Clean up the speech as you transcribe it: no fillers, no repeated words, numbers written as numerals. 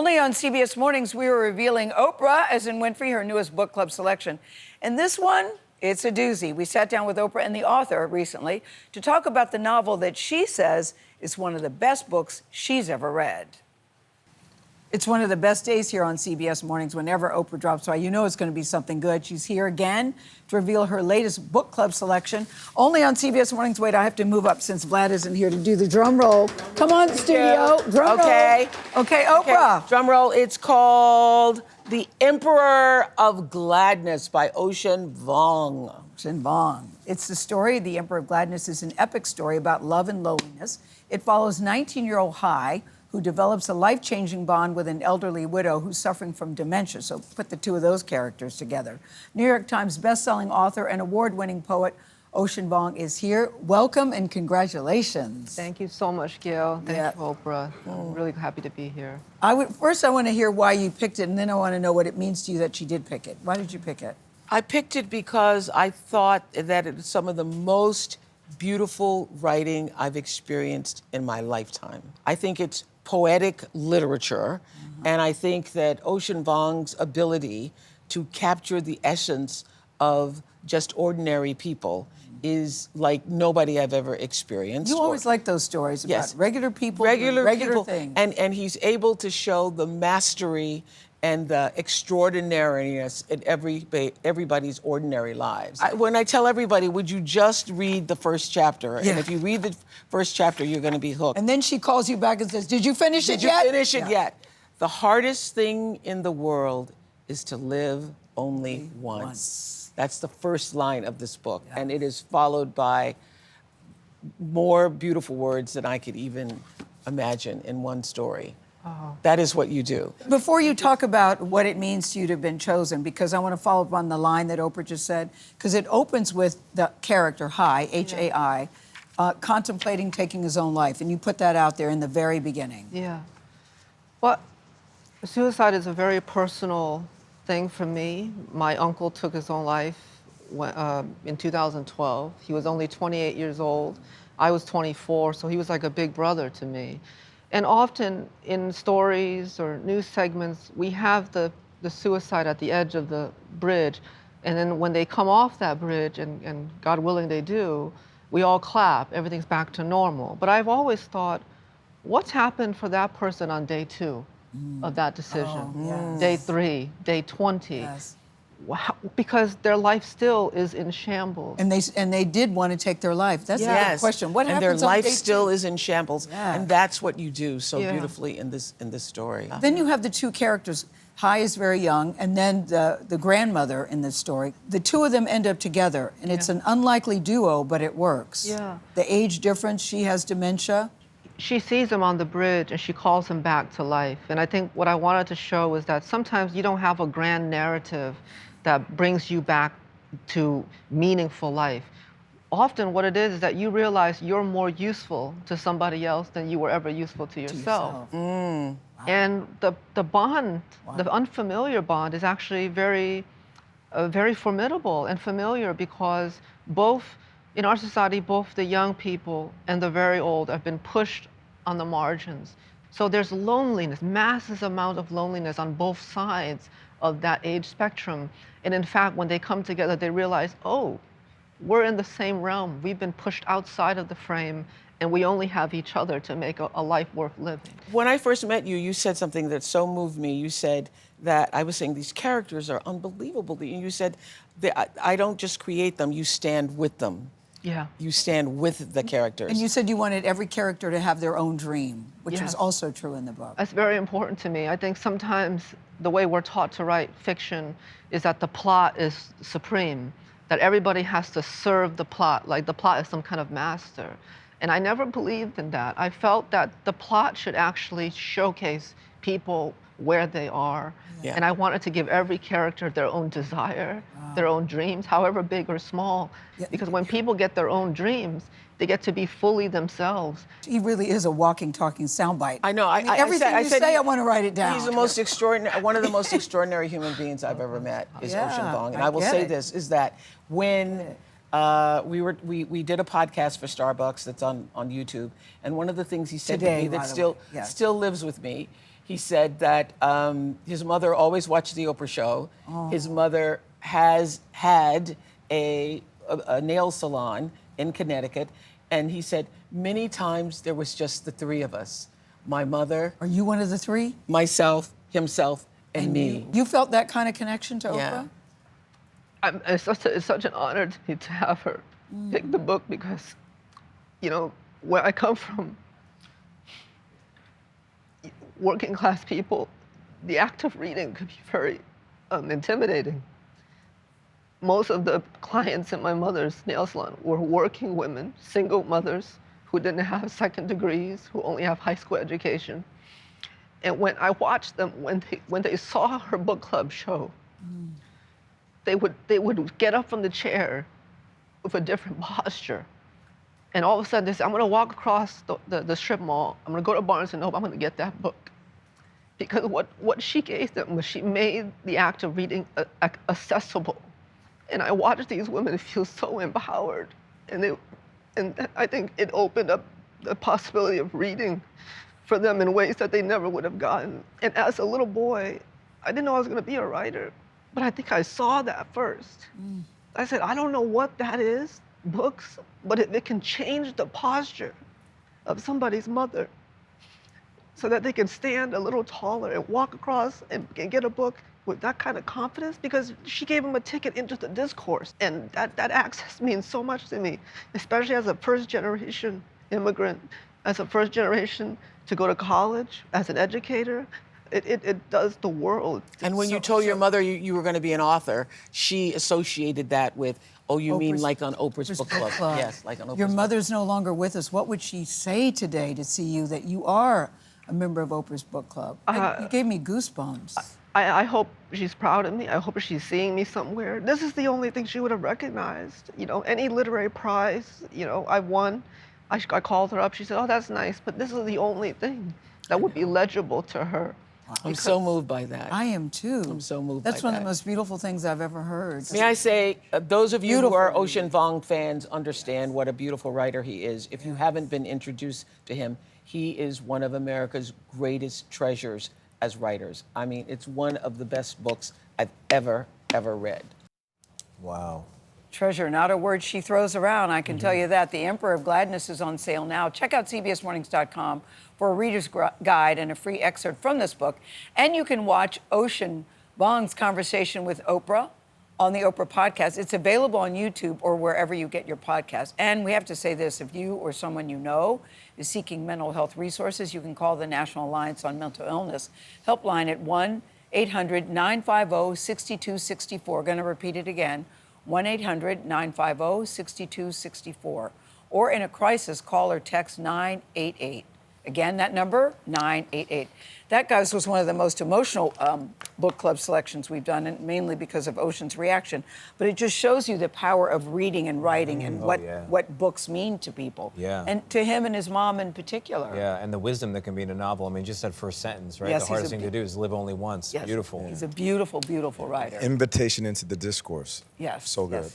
Only on CBS Mornings, we were revealing Oprah, as in Winfrey, her newest book club selection. And this one, it's a doozy. We sat down with Oprah and the author recently to talk about the novel that she says is one of the best books she's ever read. It's one of the best days here on CBS Mornings whenever Oprah drops by. You know it's going to be something good. She's here again to reveal her latest book club selection. Only on CBS Mornings. Wait, I have to move up since Vlad isn't here to do the drum roll. Come on, studio. Drum roll. Okay, Oprah. Okay. Drum roll. It's called The Emperor of Gladness by Ocean Vuong. Ocean Vuong. It's the story. The Emperor of Gladness is an epic story about love and loneliness. It follows 19-year-old Hai, who develops a life-changing bond with an elderly widow who's suffering from dementia. So put the two of those characters together. New York Times bestselling author and award-winning poet Ocean Vuong is here. Welcome and congratulations. Thank you so much, Gayle. Thank you, Oprah. I'm really happy to be here. First, I want to hear why you picked it, and then I want to know what it means to you that she did pick it. Why did you pick it? I picked it because I thought that it was some of the most beautiful writing I've experienced in my lifetime. I think it's poetic literature, and I think that Ocean Vuong's ability to capture the essence of just ordinary people is like nobody I've ever experienced. You always like those stories about regular people, regular things. And he's able to show the mastery and the extraordinariness in everybody's ordinary lives. When I tell everybody, would you just read the first chapter? Yeah. And if you read the first chapter, you're going to be hooked. And then she calls you back and says, did you finish it yet? Did you finish it yet? The hardest thing in the world is to live only once. That's the first line of this book. Yeah. And it is followed by more beautiful words than I could even imagine in one story. Oh. That is what you do. Before you talk about what it means to you to have been chosen, because I want to follow up on the line that Oprah just said, because it opens with the character, Hai, H-A-I, contemplating taking his own life, and you put that out there in the very beginning. Yeah. Well, suicide is a very personal thing for me. My uncle took his own life in 2012. He was only 28 years old. I was 24, so he was like a big brother to me. And often in stories or news segments, we have the suicide at the edge of the bridge. And then when they come off that bridge, and God willing they do, we all clap, everything's back to normal. But I've always thought, what's happened for that person on day 2 of that decision? Yes. Day 3, day 20. Yes. Wow, because their life still is in shambles. And they did want to take their life. That's the question. What happens and their life on day still 2? is in shambles. Yeah. And that's what you do so beautifully in this story. Then you have the two characters. Hai is very young, and then the grandmother in this story. The two of them end up together, and it's an unlikely duo, but it works. Yeah. The age difference, she has dementia. She sees him on the bridge and she calls him back to life. And I think what I wanted to show is that sometimes you don't have a grand narrative that brings you back to meaningful life. Often what it is that you realize you're more useful to somebody else than you were ever useful to yourself. Wow. And the bond, the unfamiliar bond, is actually very formidable and familiar, because both in our society, both the young people and the very old have been pushed on the margins. So there's loneliness, massive amount of loneliness on both sides of that age spectrum. And in fact, when they come together, they realize, oh, we're in the same realm. We've been pushed outside of the frame, and we only have each other to make a life worth living. When I first met you, you said something that so moved me. You said that, I was saying, these characters are unbelievable. And you said, I don't just create them, you stand with them. Yeah. You stand with the characters. And you said you wanted every character to have their own dream, which is also true in the book. That's very important to me. I think sometimes the way we're taught to write fiction is that the plot is supreme, that everybody has to serve the plot, like the plot is some kind of master. And I never believed in that. I felt that the plot should actually showcase people where they are. Yeah. And I wanted to give every character their own desire, their own dreams, however big or small. Yeah. Because when people get their own dreams, they get to be fully themselves. He really is a walking, talking soundbite. I know. Everything you say, I want to write it down. He's the most extraordinary, one of the most extraordinary human beings I've ever met is Ocean Vuong. And I will say this, is that when we did a podcast for Starbucks that's on YouTube, and one of the things he said to me that still lives with me He said that his mother always watched the Oprah show. His mother has had a nail salon in Connecticut, and he said many times there was just the three of us. My mother, Are you one of the three? myself, himself, and me. You felt that kind of connection to Yeah. Oprah? It's such an honor to me to have her pick the book because, you know, where I come from, working class people, the act of reading could be very intimidating. Most of the clients in my mother's nail salon were working women, single mothers who didn't have second degrees, who only have high school education. And when I watched them, when they saw her book club show, they would get up from the chair with a different posture. And all of a sudden they say, I'm gonna walk across the strip mall, I'm gonna go to Barnes & Noble, I'm gonna get that book. Because what she gave them was she made the act of reading accessible. And I watched these women feel so empowered. And I think it opened up the possibility of reading for them in ways that they never would have gotten. And as a little boy, I didn't know I was gonna be a writer, but I think I saw that first. I said, I don't know what that is, books, but if it can change the posture of somebody's mother so that they can stand a little taller and walk across and get a book with that kind of confidence, because she gave them a ticket into the discourse. And that access means so much to me, especially as a first-generation immigrant, as a first generation to go to college, as an educator. It does the world. And when you told your mother you were going to be an author, she associated that with, oh, you mean like on Oprah's Book Club? Yes, like on Oprah's Your Book mother's no longer with us. What would she say today to see you that you are a member of Oprah's Book Club? You gave me goosebumps. I hope she's proud of me. I hope she's seeing me somewhere. This is the only thing she would have recognized. You know, any literary prize, you know, I won. I called her up. She said, oh, that's nice, but this is the only thing that would be legible to her. I'm so moved by that. I am too. I'm so moved That's by one that. of the most beautiful things I've ever heard. May I say, those of you who Beautiful are reading. Ocean Vuong fans understand what a beautiful writer he is. If you haven't been introduced to him, he is one of America's greatest treasures as writers. I mean, it's one of the best books I've ever read. Wow. Treasure, not a word she throws around, I can tell you that. The Emperor of Gladness is on sale now. Check out CBSMornings.com for a reader's guide and a free excerpt from this book. And you can watch Ocean Vuong's conversation with Oprah on the Oprah podcast. It's available on YouTube or wherever you get your podcast. And we have to say this, if you or someone you know is seeking mental health resources, you can call the National Alliance on Mental Illness helpline at 1-800-950-6264. Going to repeat it again. 1-800-950-6264. Or in a crisis, call or text 988. Again, that number, 988. That, guys, was one of the most emotional book club selections we've done, and mainly because of Ocean's reaction. But it just shows you the power of reading and writing and what books mean to people. Yeah. And to him and his mom in particular. Yeah, and the wisdom that can be in a novel. I mean, just that first sentence, right? Yes, the hardest thing to do is live only once. Yes. Beautiful. He's a beautiful, beautiful writer. Invitation into the discourse. Yes. So good. Yes, yes.